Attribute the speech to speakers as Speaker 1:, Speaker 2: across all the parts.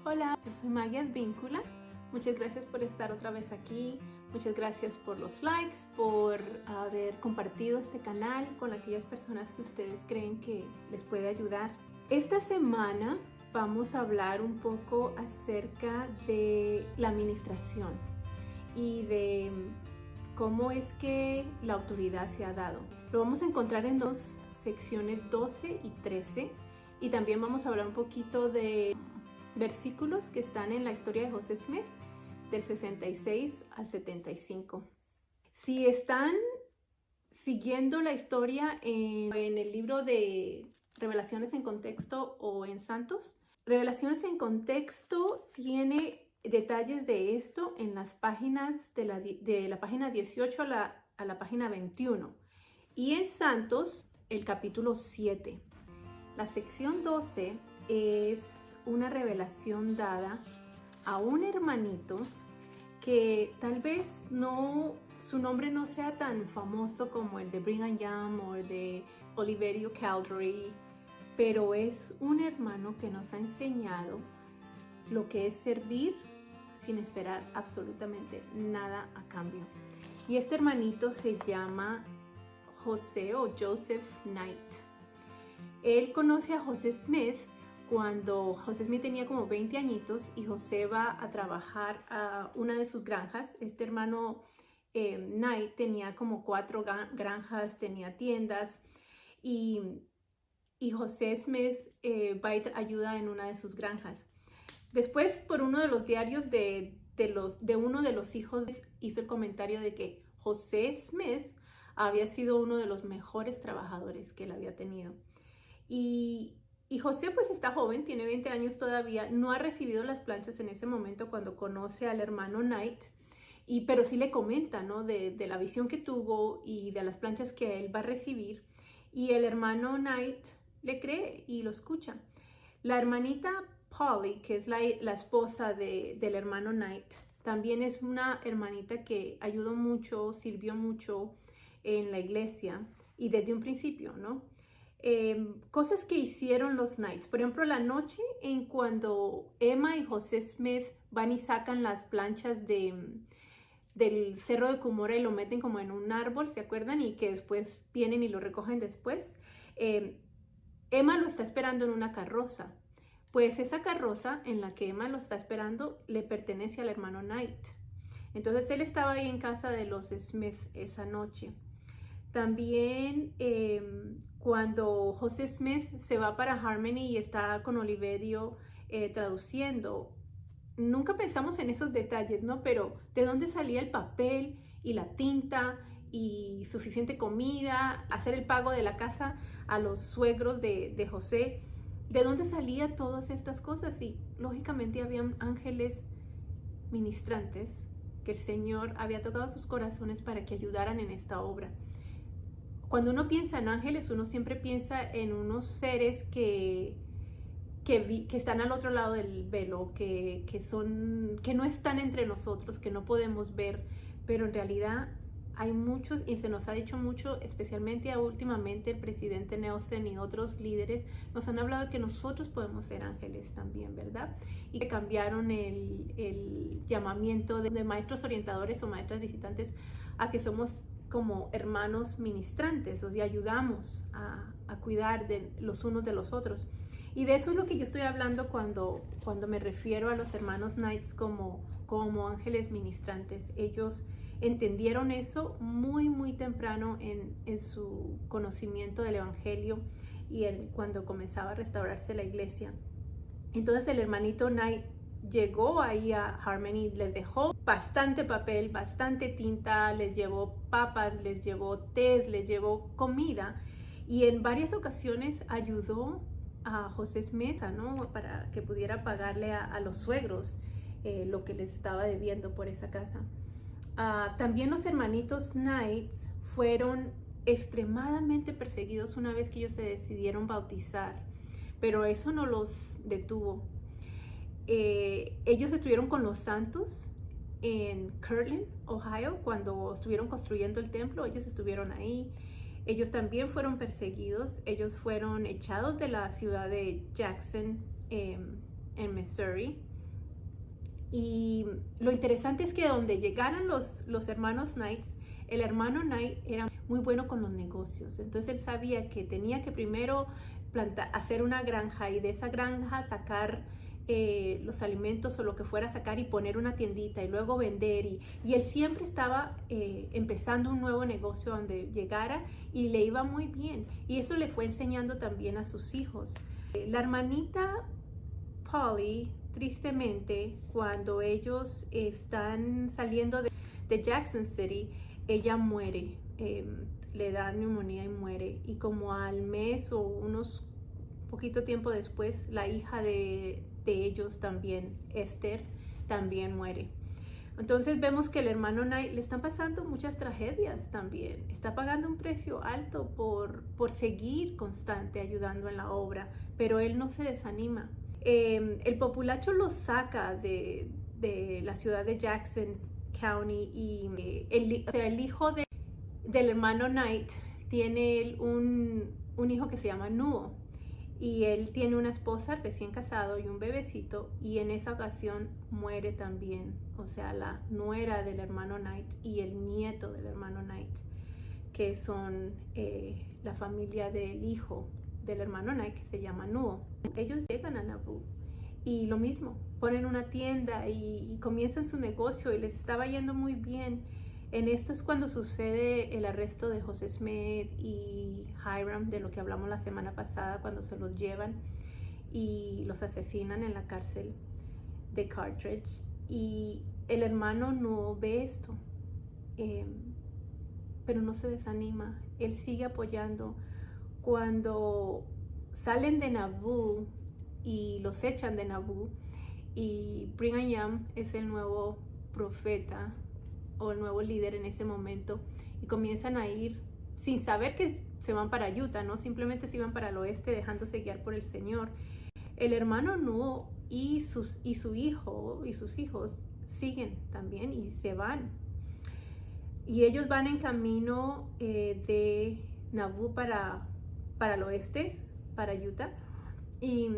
Speaker 1: Hola, yo soy Maggie Advíncula. Muchas gracias por estar otra vez aquí. Muchas gracias por los likes, por haber compartido este canal con aquellas personas que ustedes creen que les puede ayudar. Esta semana vamos a hablar un poco acerca de la administración y de cómo es que la autoridad se ha dado. Lo vamos a encontrar en dos secciones 12 y 13 y también vamos a hablar un poquito de versículos que están en la historia de José Smith del 66 al 75. Si están siguiendo la historia en el libro de Revelaciones en Contexto o en Santos, Revelaciones en Contexto tiene detalles de esto en las páginas de la página 18 a la página 21 y en Santos el capítulo 7. La sección 12 es una revelación dada a un hermanito que tal vez su nombre no sea tan famoso como el de Brigham Young o el de Oliverio Cowdery, pero es un hermano que nos ha enseñado lo que es servir sin esperar absolutamente nada a cambio. Y este hermanito se llama José o Joseph Knight. Él conoce a José Smith cuando José Smith tenía como 20 añitos y José va a trabajar a una de sus granjas. Este hermano Knight tenía como 4 granjas, tenía tiendas y José Smith va y ayuda en una de sus granjas. Después, por uno de los diarios de uno de los hijos, hizo el comentario de que José Smith había sido uno de los mejores trabajadores que él había tenido. Y José pues está joven, tiene 20 años todavía, no ha recibido las planchas en ese momento cuando conoce al hermano Knight, pero sí le comenta, ¿no? de la visión que tuvo y de las planchas que él va a recibir. Y el hermano Knight le cree y lo escucha. La hermanita Polly, que es la esposa del hermano Knight, también es una hermanita que ayudó mucho, sirvió mucho en la iglesia y desde un principio, ¿no? Cosas que hicieron los Knights, por ejemplo, la noche en cuando Emma y José Smith van y sacan las planchas del cerro de Cumorah y lo meten como en un árbol, ¿se acuerdan? Y que después vienen y lo recogen después. Emma lo está esperando en una carroza. Pues esa carroza en la que Emma lo está esperando le pertenece al hermano Knight. Entonces él estaba ahí en casa de los Smith esa noche. También cuando José Smith se va para Harmony y está con Oliverio traduciendo, nunca pensamos en esos detalles, ¿no? Pero ¿de dónde salía el papel y la tinta y suficiente comida, hacer el pago de la casa a los suegros de José? ¿De dónde salían todas estas cosas? Y lógicamente habían ángeles ministrantes que el Señor había tocado sus corazones para que ayudaran en esta obra. Cuando uno piensa en ángeles, uno siempre piensa en unos seres que están al otro lado del velo, que no están entre nosotros, que no podemos ver, pero en realidad hay muchos y se nos ha dicho mucho, especialmente últimamente el presidente Nelson y otros líderes nos han hablado de que nosotros podemos ser ángeles también, ¿verdad? Y que cambiaron el llamamiento de maestros orientadores o maestras visitantes a que somos como hermanos ministrantes, o sea, ayudamos a cuidar de los unos de los otros. Y de eso es lo que yo estoy hablando cuando me refiero a los hermanos Knights como ángeles ministrantes. Ellos entendieron eso muy temprano en su conocimiento del evangelio y cuando comenzaba a restaurarse la iglesia. Entonces el hermanito Knight llegó ahí a Harmony, les dejó bastante papel, bastante tinta, les llevó papas, les llevó té, les llevó comida y en varias ocasiones ayudó a José Smith, ¿no? Para que pudiera pagarle a los suegros lo que les estaba debiendo por esa casa. También los hermanitos Knights fueron extremadamente perseguidos una vez que ellos se decidieron bautizar, pero eso no los detuvo. Ellos estuvieron con los santos en Kirtland, Ohio, cuando estuvieron construyendo el templo. Ellos estuvieron ahí. Ellos también fueron perseguidos. Ellos fueron echados de la ciudad de Jackson en Missouri. Y lo interesante es que donde llegaran los hermanos Knights, el hermano Knight era muy bueno con los negocios. Entonces él sabía que tenía que primero hacer una granja y de esa granja sacar los alimentos o lo que fuera a sacar y poner una tiendita y luego vender. Y él siempre estaba empezando un nuevo negocio donde llegara y le iba muy bien. Y eso le fue enseñando también a sus hijos. La hermanita Polly, tristemente, cuando ellos están saliendo de Jackson City, ella muere, le da neumonía y muere. Y como al mes o unos poquito tiempo después, la hija de ellos también, Esther, también muere. Entonces vemos que el hermano Knight le están pasando muchas tragedias también. Está pagando un precio alto por seguir constante ayudando en la obra, pero él no se desanima. El populacho lo saca de la ciudad de Jackson County y el hijo del hermano Knight tiene un hijo que se llama Nuo y él tiene una esposa recién casado y un bebecito y en esa ocasión muere también, o sea, la nuera del hermano Knight y el nieto del hermano Knight, que son la familia del hijo del hermano Knight que se llama Nuo. Ellos llegan a Nauvoo y lo mismo, ponen una tienda y comienzan su negocio y les estaba yendo muy bien. En esto es cuando sucede el arresto de José Smith y Hiram, de lo que hablamos la semana pasada, cuando se los llevan y los asesinan en la cárcel de Carthage. Y el hermano no ve esto, pero no se desanima, él sigue apoyando. Cuando salen de Nauvoo y los echan de Nauvoo y Brigham Young es el nuevo profeta o el nuevo líder en ese momento y comienzan a ir sin saber que se van para Utah, ¿no? Simplemente se iban para el oeste dejándose guiar por el Señor. El hermano Nuo y su hijo y sus hijos siguen también y se van. Y ellos van en camino de Nauvoo para el oeste, para Utah. Y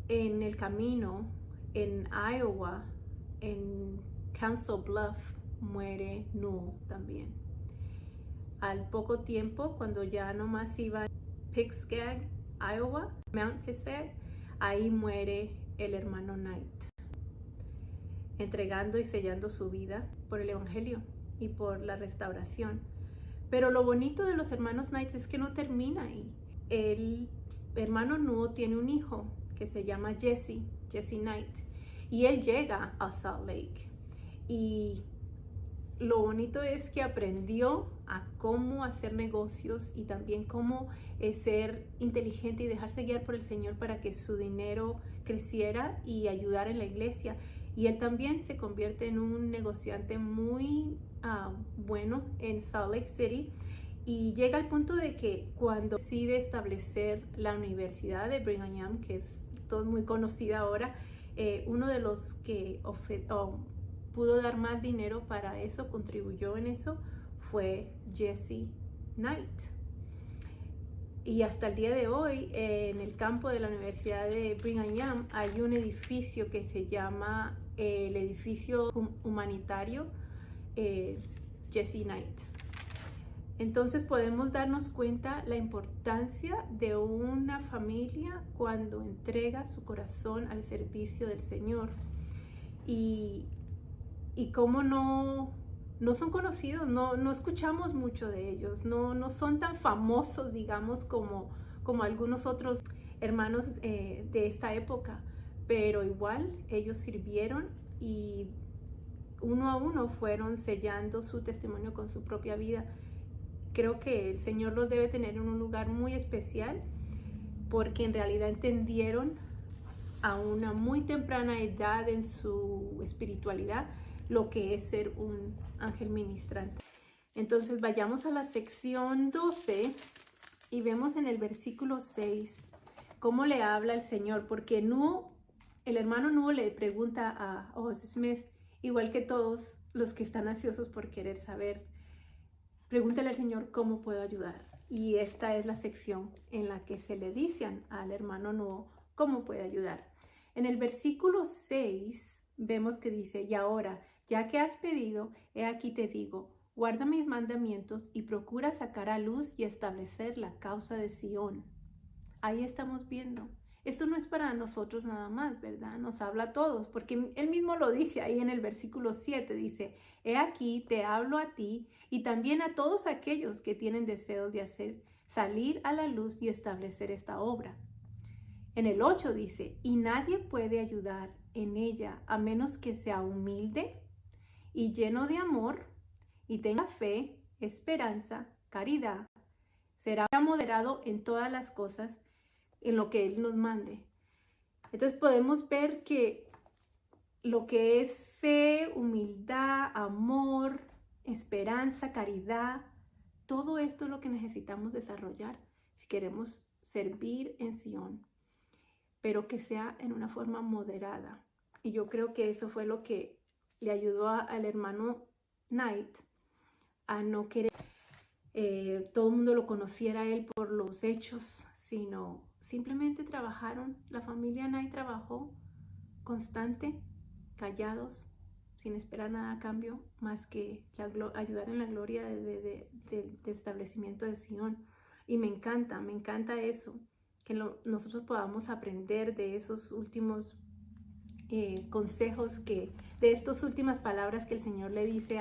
Speaker 1: en el camino, en Iowa, en Council Bluff, muere Nuo también. Al poco tiempo, cuando ya nomás iba a Pisgah, Iowa, Mount Pisgah, ahí muere el hermano Knight, entregando y sellando su vida por el evangelio y por la restauración. Pero lo bonito de los hermanos Knights es que no termina ahí. El hermano Nuo tiene un hijo que se llama Jesse Knight, y él llega a Salt Lake. Y lo bonito es que aprendió a cómo hacer negocios y también cómo ser inteligente y dejarse guiar por el Señor para que su dinero creciera y ayudar en la iglesia. Y él también se convierte en un negociante muy bueno en Salt Lake City. Y llega al punto de que cuando decide establecer la Universidad de Brigham Young, que es todo muy conocida ahora, uno de los que pudo dar más dinero para eso, contribuyó en eso, fue Jesse Knight. Y hasta el día de hoy, en el campo de la Universidad de Brigham Young, hay un edificio que se llama el edificio humanitario Jesse Knight. Entonces podemos darnos cuenta la importancia de una familia cuando entrega su corazón al servicio del Señor. Y cómo no son conocidos, no escuchamos mucho de ellos, no son tan famosos, digamos, como algunos otros hermanos de esta época, pero igual ellos sirvieron y uno a uno fueron sellando su testimonio con su propia vida. Creo que el Señor los debe tener en un lugar muy especial porque en realidad entendieron a una muy temprana edad en su espiritualidad lo que es ser un ángel ministrante. Entonces vayamos a la sección 12 y vemos en el versículo 6 cómo le habla el Señor, porque el hermano Nuo le pregunta a José Smith, igual que todos los que están ansiosos por querer saber, pregúntale al Señor cómo puedo ayudar. Y esta es la sección en la que se le dice al hermano Nuo cómo puede ayudar. En el versículo 6 vemos que dice, y ahora, ya que has pedido, he aquí te digo, guarda mis mandamientos y procura sacar a luz y establecer la causa de Sión. Ahí estamos viendo. Esto no es para nosotros nada más, ¿verdad? Nos habla a todos, porque él mismo lo dice ahí en el versículo 7, dice, he aquí te hablo a ti y también a todos aquellos que tienen deseos de hacer salir a la luz y establecer esta obra. En el 8 dice, y nadie puede ayudar en ella a menos que sea humilde y lleno de amor y tenga fe, esperanza, caridad. Será moderado en todas las cosas en lo que Él nos mande. Entonces podemos ver que lo que es fe, humildad, amor, esperanza, caridad, todo esto es lo que necesitamos desarrollar si queremos servir en Sion, pero que sea en una forma moderada. Y yo creo que eso fue lo que le ayudó al hermano Knight a no querer todo el mundo lo conociera a él por los hechos, sino simplemente trabajaron, la familia Knight trabajó constante, callados, sin esperar nada a cambio, más que ayudar en la gloria del establecimiento de Sion. Y me encanta eso, que nosotros podamos aprender de esos últimos consejos, de estas últimas palabras que el Señor le dice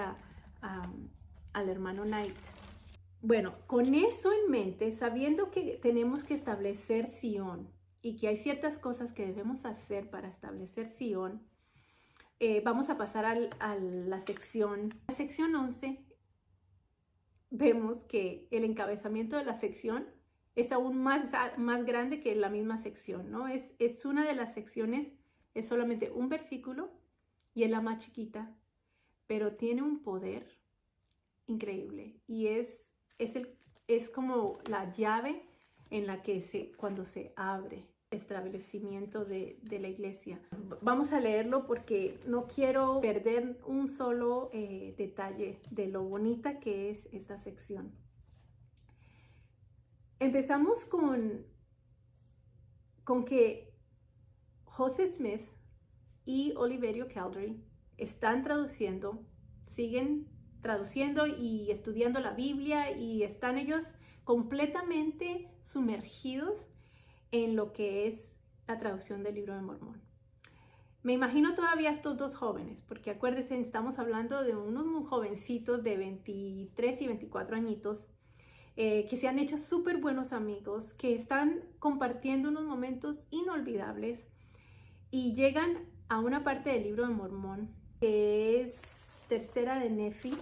Speaker 1: al hermano Knight. Bueno, con eso en mente, sabiendo que tenemos que establecer Sion y que hay ciertas cosas que debemos hacer para establecer Sion, vamos a pasar a la sección. La sección 11, vemos que el encabezamiento de la sección es aún más grande que la misma sección, ¿no? Es una de las secciones, es solamente un versículo y es la más chiquita, pero tiene un poder increíble y es como la llave en la que cuando se abre el establecimiento de la iglesia. Vamos a leerlo porque no quiero perder un solo detalle de lo bonita que es esta sección. Empezamos con que José Smith y Oliverio Cowdery están siguen traduciendo y estudiando la Biblia y están ellos completamente sumergidos en lo que es la traducción del Libro de Mormón. Me imagino todavía estos dos jóvenes, porque acuérdense, estamos hablando de unos muy jovencitos de 23 y 24 añitos que se han hecho súper buenos amigos, que están compartiendo unos momentos inolvidables y llegan a una parte del Libro de Mormón que es Tercera de Nefi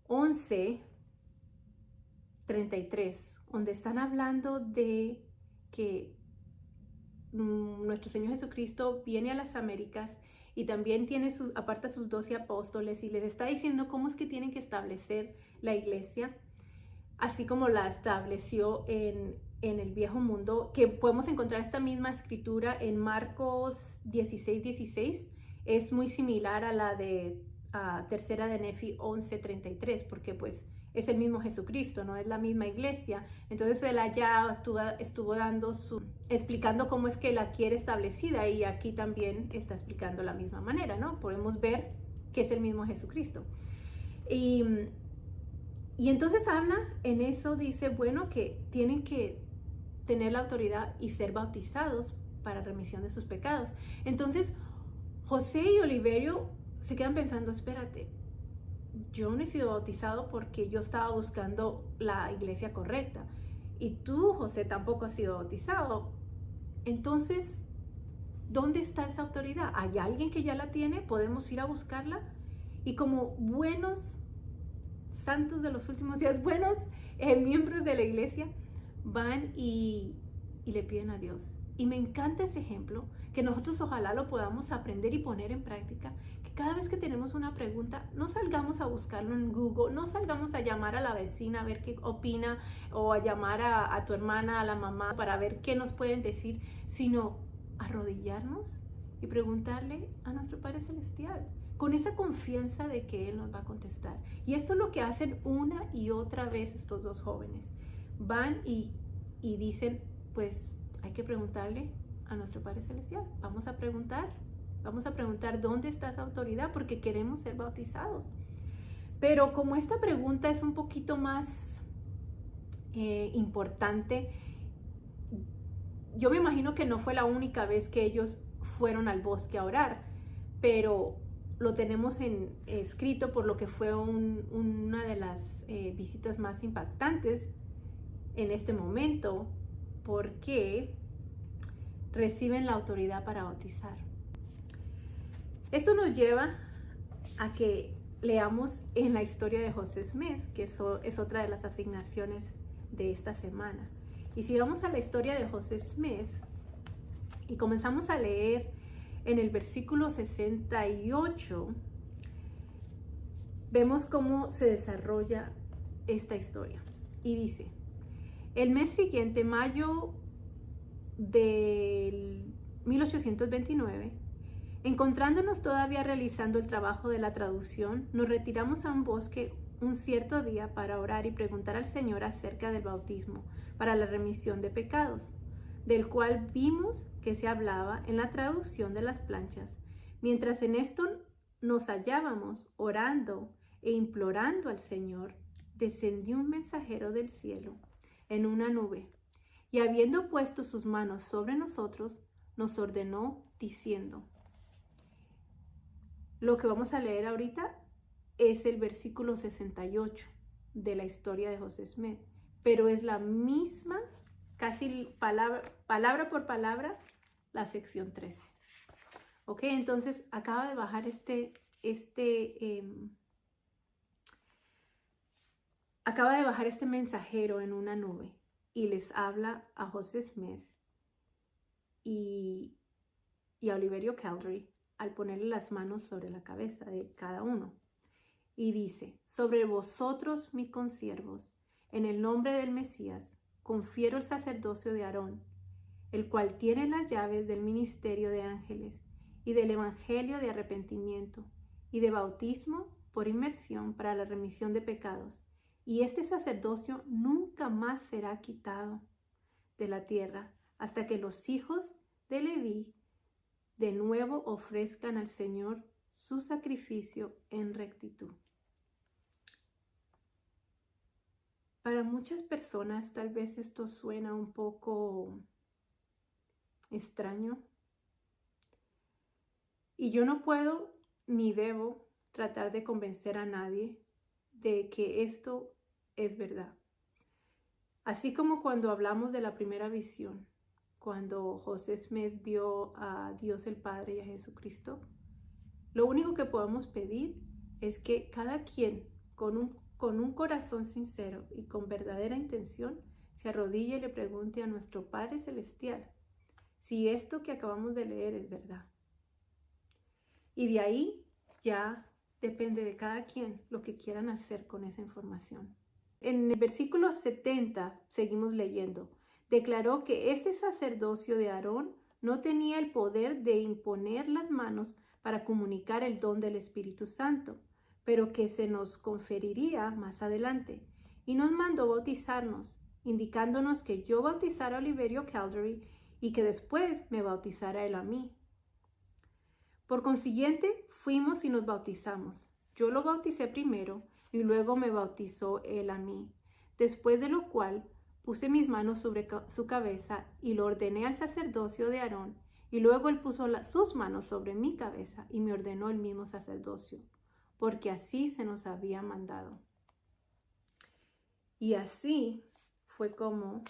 Speaker 1: 11:33, donde están hablando de que nuestro Señor Jesucristo viene a las Américas y también aparta sus 12 apóstoles y les está diciendo cómo es que tienen que establecer la iglesia, así como la estableció en el viejo mundo, que podemos encontrar esta misma escritura en Marcos 16:16. Es muy similar a la de Tercera de Nefi 11:33, porque pues es el mismo Jesucristo, no es la misma iglesia. Entonces él allá estuvo explicando cómo es que la quiere establecida, y aquí también está explicando la misma manera, ¿no? Podemos ver que es el mismo Jesucristo. Y entonces habla en eso, dice, bueno, que tienen que tener la autoridad y ser bautizados para remisión de sus pecados. Entonces José y Oliverio se quedan pensando, espérate, yo no he sido bautizado porque yo estaba buscando la iglesia correcta. Y tú, José, tampoco has sido bautizado. Entonces, ¿dónde está esa autoridad? ¿Hay alguien que ya la tiene? ¿Podemos ir a buscarla? Y como buenos santos de los últimos días, buenos miembros de la iglesia, van y le piden a Dios. Y me encanta ese ejemplo, que nosotros ojalá lo podamos aprender y poner en práctica, que cada vez que tenemos una pregunta, no salgamos a buscarlo en Google, no salgamos a llamar a la vecina a ver qué opina, o a llamar a tu hermana, a la mamá, para ver qué nos pueden decir, sino arrodillarnos y preguntarle a nuestro Padre Celestial, con esa confianza de que Él nos va a contestar. Y esto es lo que hacen una y otra vez estos dos jóvenes. Van y dicen, pues hay que preguntarle a nuestro Padre Celestial. Vamos a preguntar Vamos a preguntar, ¿dónde está esa autoridad? Porque queremos ser bautizados. Pero como esta pregunta es un poquito más importante, yo me imagino que no fue la única vez que ellos fueron al bosque a orar, pero lo tenemos escrito por lo que fue una de las visitas más impactantes en este momento, porque reciben la autoridad para bautizar. Esto nos lleva a que leamos en la historia de José Smith, que eso es otra de las asignaciones de esta semana. Y si vamos a la historia de José Smith y comenzamos a leer en el versículo 68, vemos cómo se desarrolla esta historia. Y dice, el mes siguiente, mayo del 1829, encontrándonos todavía realizando el trabajo de la traducción, nos retiramos a un bosque un cierto día para orar y preguntar al Señor acerca del bautismo para la remisión de pecados, del cual vimos que se hablaba en la traducción de las planchas. Mientras en esto nos hallábamos orando e implorando al Señor, descendió un mensajero del cielo en una nube, y habiendo puesto sus manos sobre nosotros, nos ordenó diciendo. Lo que vamos a leer ahorita es el versículo 68 de la historia de José Smith, pero es la misma, casi palabra por palabra, la sección 13. Ok, entonces acaba de bajar este mensajero en una nube y les habla a José Smith y a Oliverio Cowdery al ponerle las manos sobre la cabeza de cada uno. Y dice, sobre vosotros, mis consiervos, en el nombre del Mesías, confiero el sacerdocio de Aarón, el cual tiene las llaves del ministerio de ángeles y del evangelio de arrepentimiento y de bautismo por inmersión para la remisión de pecados. Y este sacerdocio nunca más será quitado de la tierra hasta que los hijos de Leví de nuevo ofrezcan al Señor su sacrificio en rectitud. Para muchas personas tal vez esto suena un poco extraño y yo no puedo ni debo tratar de convencer a nadie de que esto es verdad. Así como cuando hablamos de la primera visión, cuando José Smith vio a Dios el Padre y a Jesucristo, lo único que podemos pedir es que cada quien con un corazón sincero y con verdadera intención se arrodille y le pregunte a nuestro Padre Celestial si esto que acabamos de leer es verdad. Y de ahí ya depende de cada quien lo que quieran hacer con esa información. En el versículo 70 seguimos leyendo. Declaró que ese sacerdocio de Aarón no tenía el poder de imponer las manos para comunicar el don del Espíritu Santo, pero que se nos conferiría más adelante. Y nos mandó bautizarnos, indicándonos que yo bautizara a Oliverio Cowdery y que después me bautizara él a mí. Por consiguiente, fuimos y nos bautizamos. Yo lo bauticé primero y luego me bautizó él a mí, después de lo cual puse mis manos sobre su cabeza y lo ordené al sacerdocio de Aarón, y luego él puso sus manos sobre mi cabeza y me ordenó el mismo sacerdocio, porque así se nos había mandado. Y así fue como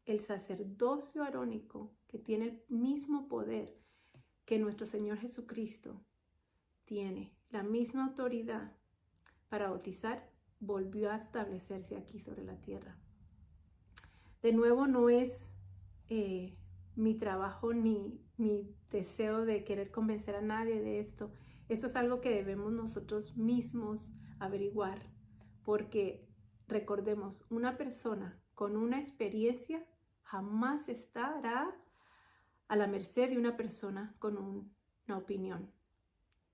Speaker 1: el sacerdocio arónico, que tiene el mismo poder que nuestro Señor Jesucristo tiene, la misma autoridad para bautizar, volvió a establecerse aquí sobre la tierra. De nuevo, no es mi trabajo ni mi deseo de querer convencer a nadie de esto. Esto es algo que debemos nosotros mismos averiguar, porque recordemos, una persona con una experiencia jamás estará a la merced de una persona con una opinión.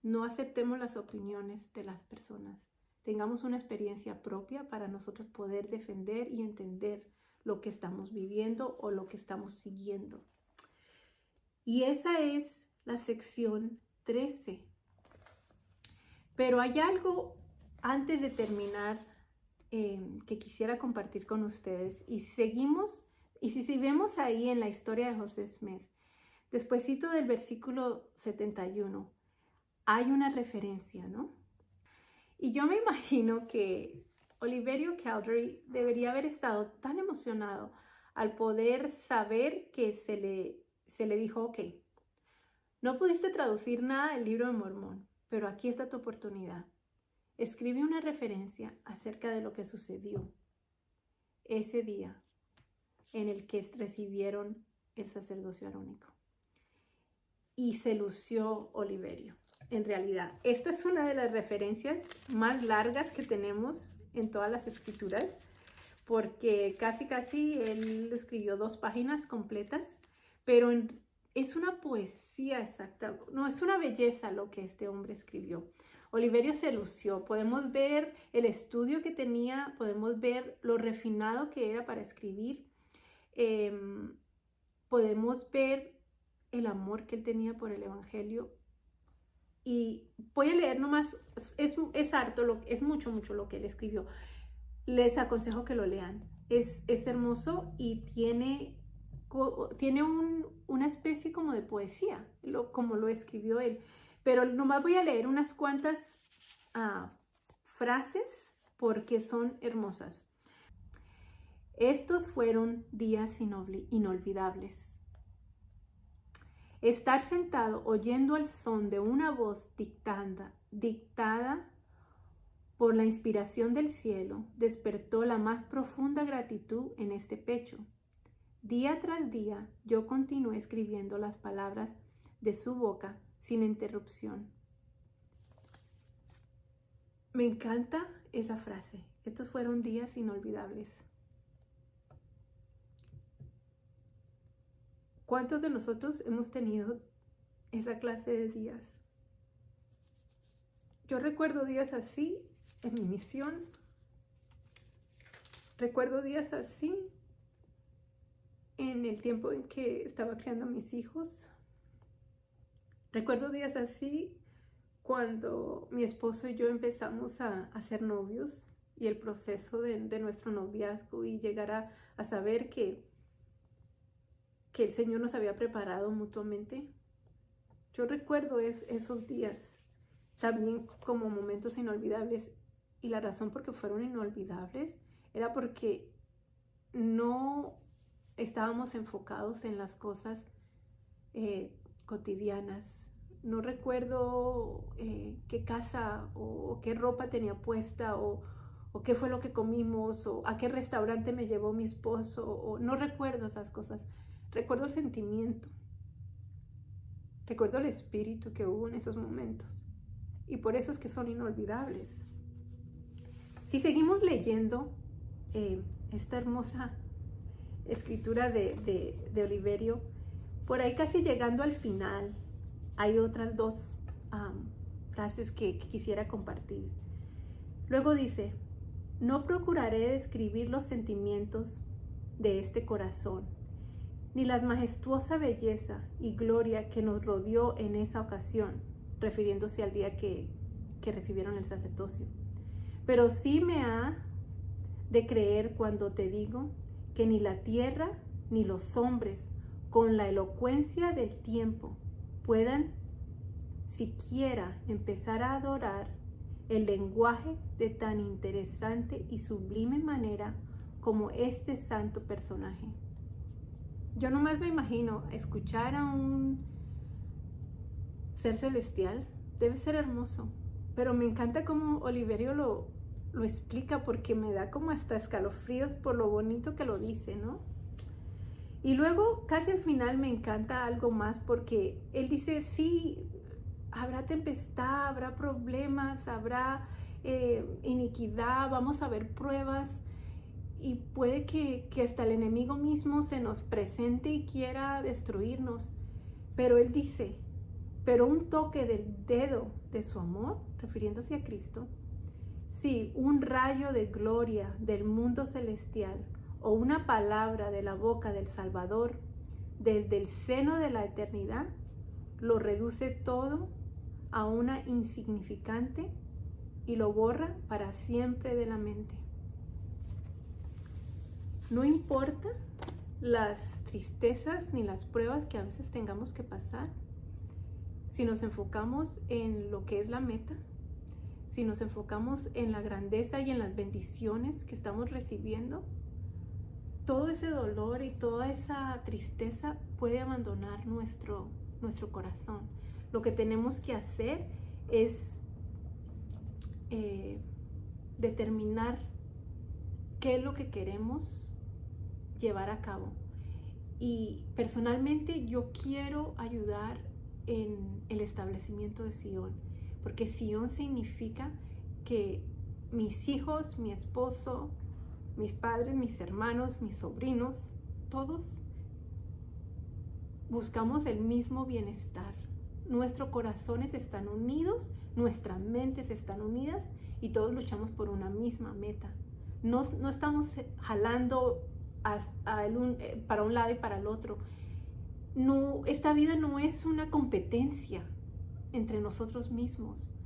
Speaker 1: No aceptemos las opiniones de las personas. Tengamos una experiencia propia para nosotros poder defender y entender lo que estamos viviendo o lo que estamos siguiendo. Y esa es la sección 13. Pero hay algo antes de terminar que quisiera compartir con ustedes. Y si vemos ahí en la historia de José Smith, despuesito del versículo 71, hay una referencia, ¿no? Y yo me imagino que Oliverio Cowdery debería haber estado tan emocionado al poder saber que se le dijo, ok, no pudiste traducir nada del libro de Mormón, pero aquí está tu oportunidad. Escribe una referencia acerca de lo que sucedió ese día en el que recibieron el sacerdocio arónico. Y se lució Oliverio. En realidad, esta es una de las referencias más largas que tenemos en todas las escrituras, porque casi él escribió 2 páginas completas, pero es una poesía exacta, no, es una belleza lo que este hombre escribió. Oliverio se lució, podemos ver el estudio que tenía, podemos ver lo refinado que era para escribir, podemos ver el amor que él tenía por el evangelio. Y voy a leer nomás, es harto, es mucho lo que él escribió. Les aconsejo que lo lean. Es hermoso y tiene una especie como de poesía, como lo escribió él. Pero nomás voy a leer unas cuantas frases porque son hermosas. Estos fueron días inolvidables. Estar sentado oyendo el son de una voz dictada por la inspiración del cielo despertó la más profunda gratitud en este pecho. Día tras día yo continué escribiendo las palabras de su boca sin interrupción. Me encanta esa frase. Estos fueron días inolvidables. ¿Cuántos de nosotros hemos tenido esa clase de días? Yo recuerdo días así en mi misión. Recuerdo días así en el tiempo en que estaba criando a mis hijos. Recuerdo días así cuando mi esposo y yo empezamos a ser novios y el proceso de nuestro noviazgo y llegar a saber que el Señor nos había preparado mutuamente. Yo recuerdo esos días también como momentos inolvidables, y la razón por qué fueron inolvidables era porque no estábamos enfocados en las cosas cotidianas. No recuerdo qué casa o qué ropa tenía puesta o qué fue lo que comimos o a qué restaurante me llevó mi esposo, o no recuerdo esas cosas. Recuerdo el sentimiento, recuerdo el espíritu que hubo en esos momentos, y por eso es que son inolvidables. Si seguimos leyendo esta hermosa escritura de Oliverio, por ahí casi llegando al final, hay otras 2 frases que quisiera compartir. Luego dice: no procuraré describir los sentimientos de este corazón, ni la majestuosa belleza y gloria que nos rodeó en esa ocasión, refiriéndose al día que recibieron el sacerdocio. Pero sí me ha de creer cuando te digo que ni la tierra ni los hombres, con la elocuencia del tiempo, puedan siquiera empezar a adorar el lenguaje de tan interesante y sublime manera como este santo personaje. Yo nomás me imagino escuchar a un ser celestial. Debe ser hermoso, pero me encanta cómo Oliverio lo explica, porque me da como hasta escalofríos por lo bonito que lo dice, ¿no? Y luego casi al final me encanta algo más, porque él dice: sí, habrá tempestad, habrá problemas, habrá iniquidad, vamos a ver pruebas, y puede que hasta el enemigo mismo se nos presente y quiera destruirnos. Pero él dice: pero un toque del dedo de su amor, refiriéndose a Cristo, sí, un rayo de gloria del mundo celestial o una palabra de la boca del Salvador desde el seno de la eternidad, lo reduce todo a una insignificante y lo borra para siempre de la mente. No importa las tristezas ni las pruebas que a veces tengamos que pasar, si nos enfocamos en lo que es la meta, si nos enfocamos en la grandeza y en las bendiciones que estamos recibiendo, todo ese dolor y toda esa tristeza puede abandonar nuestro corazón. Lo que tenemos que hacer es determinar qué es lo que queremos llevar a cabo. Y personalmente yo quiero ayudar en el establecimiento de Sion, porque Sion significa que mis hijos, mi esposo, mis padres, mis hermanos, mis sobrinos, todos buscamos el mismo bienestar. Nuestros corazones están unidos, nuestras mentes están unidas y todos luchamos por una misma meta. No estamos jalando para un lado y para el otro. No, esta vida no es una competencia entre nosotros mismos.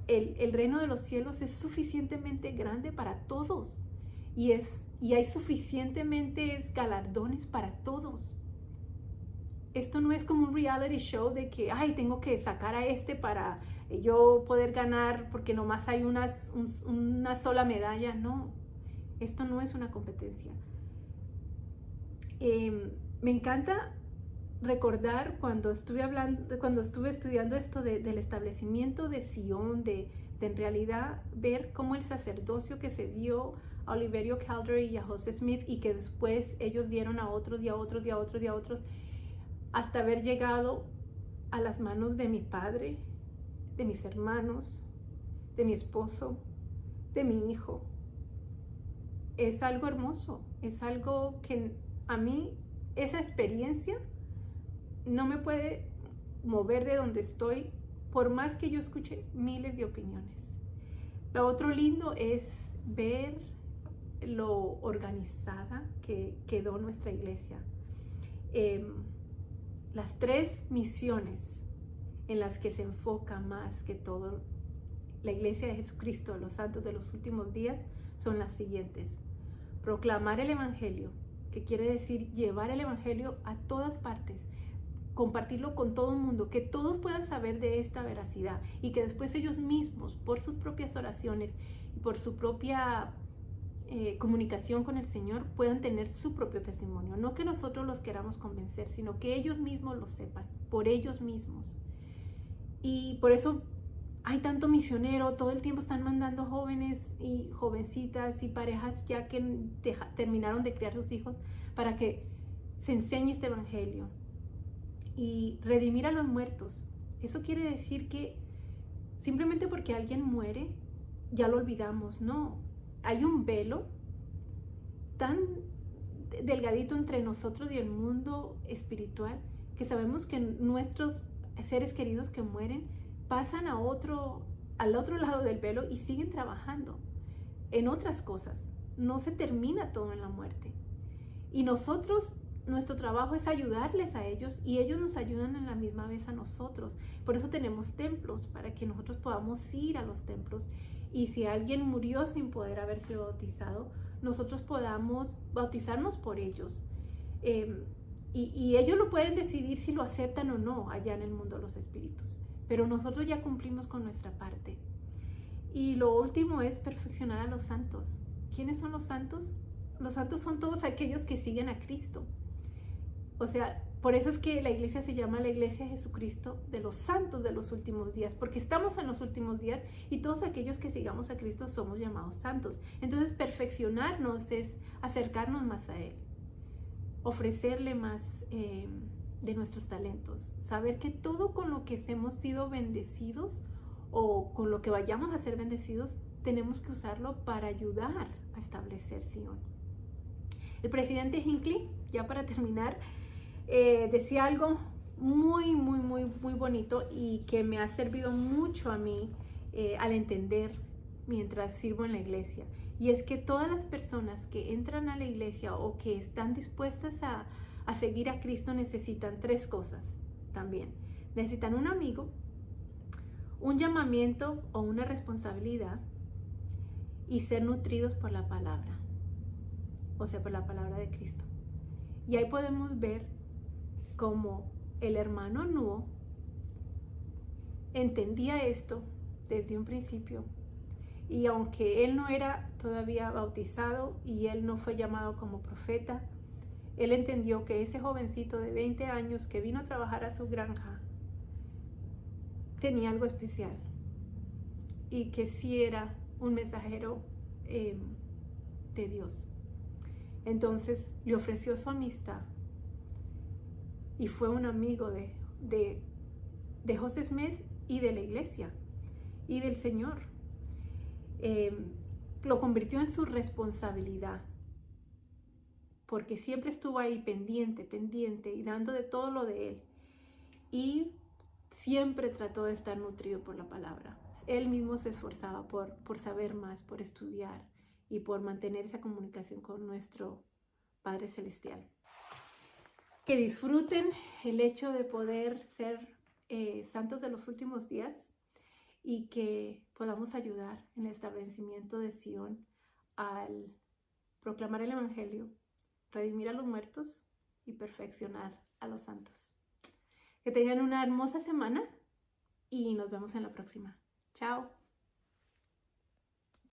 Speaker 1: El reino de los cielos es suficientemente grande para todos y hay suficientemente galardones para todos. Esto no es como un reality show de que, tengo que sacar a este para yo poder ganar porque nomás hay una sola medalla. No, esto no es una competencia. Me encanta recordar cuando estuve estudiando esto del establecimiento de Sion, de en realidad ver cómo el sacerdocio que se dio a Oliverio Cowdery y a José Smith y que después ellos dieron a otros y a otros y a otros y a otros, hasta haber llegado a las manos de mi padre, de mis hermanos, de mi esposo, de mi hijo. Es algo hermoso, es algo que a mí, esa experiencia no me puede mover de donde estoy, por más que yo escuche miles de opiniones. Lo otro lindo es ver lo organizada que quedó nuestra iglesia. Las 3 misiones en las que se enfoca más que todo la Iglesia de Jesucristo de los Santos de los Últimos Días son las siguientes: proclamar el Evangelio, que quiere decir llevar el Evangelio a todas partes, compartirlo con todo el mundo, que todos puedan saber de esta veracidad y que después ellos mismos, por sus propias oraciones y por su propia comunicación con el Señor, puedan tener su propio testimonio. No que nosotros los queramos convencer, sino que ellos mismos lo sepan, por ellos mismos. Y por eso hay tanto misionero, todo el tiempo están mandando jóvenes y jovencitas y parejas ya que terminaron de criar sus hijos para que se enseñe este evangelio. Y redimir a los muertos. Eso quiere decir que simplemente porque alguien muere, ya lo olvidamos. No, hay un velo tan delgadito entre nosotros y el mundo espiritual que sabemos que nuestros seres queridos que mueren pasan al otro lado del velo y siguen trabajando en otras cosas. No se termina todo en la muerte. Y nuestro trabajo es ayudarles a ellos y ellos nos ayudan en la misma vez a nosotros. Por eso tenemos templos, para que nosotros podamos ir a los templos. Y si alguien murió sin poder haber sido bautizado, nosotros podamos bautizarnos por ellos. Y ellos lo pueden decidir si lo aceptan o no allá en el mundo de los espíritus. Pero nosotros ya cumplimos con nuestra parte. Y lo último es perfeccionar a los santos. ¿Quiénes son los santos? Los santos son todos aquellos que siguen a Cristo. O sea, por eso es que la iglesia se llama la Iglesia de Jesucristo de los santos de los últimos días, porque estamos en los últimos días y todos aquellos que sigamos a Cristo somos llamados santos. Entonces, perfeccionarnos es acercarnos más a Él, ofrecerle más de nuestros talentos, saber que todo con lo que hemos sido bendecidos o con lo que vayamos a ser bendecidos, tenemos que usarlo para ayudar a establecer Sion. El presidente Hinckley, ya para terminar, decía algo muy, muy, muy, muy bonito y que me ha servido mucho a mí al entender mientras sirvo en la iglesia. Y es que todas las personas que entran a la iglesia o que están dispuestas a seguir a Cristo necesitan 3 cosas también. Necesitan un amigo, un llamamiento o una responsabilidad y ser nutridos por la palabra, o sea, por la palabra de Cristo. Y ahí podemos ver cómo el hermano Nuo entendía esto desde un principio, y aunque él no era todavía bautizado y él no fue llamado como profeta, él entendió que ese jovencito de 20 años que vino a trabajar a su granja tenía algo especial y que sí era un mensajero de Dios. Entonces le ofreció su amistad y fue un amigo de José Smith y de la iglesia y del Señor. Lo convirtió en su responsabilidad, porque siempre estuvo ahí pendiente y dando de todo lo de él. Y siempre trató de estar nutrido por la palabra. Él mismo se esforzaba por saber más, por estudiar y por mantener esa comunicación con nuestro Padre Celestial. Que disfruten el hecho de poder ser santos de los últimos días y que podamos ayudar en el establecimiento de Sion al proclamar el Evangelio, redimir a los muertos y perfeccionar a los santos. Que tengan una hermosa semana y nos vemos en la próxima. Chao.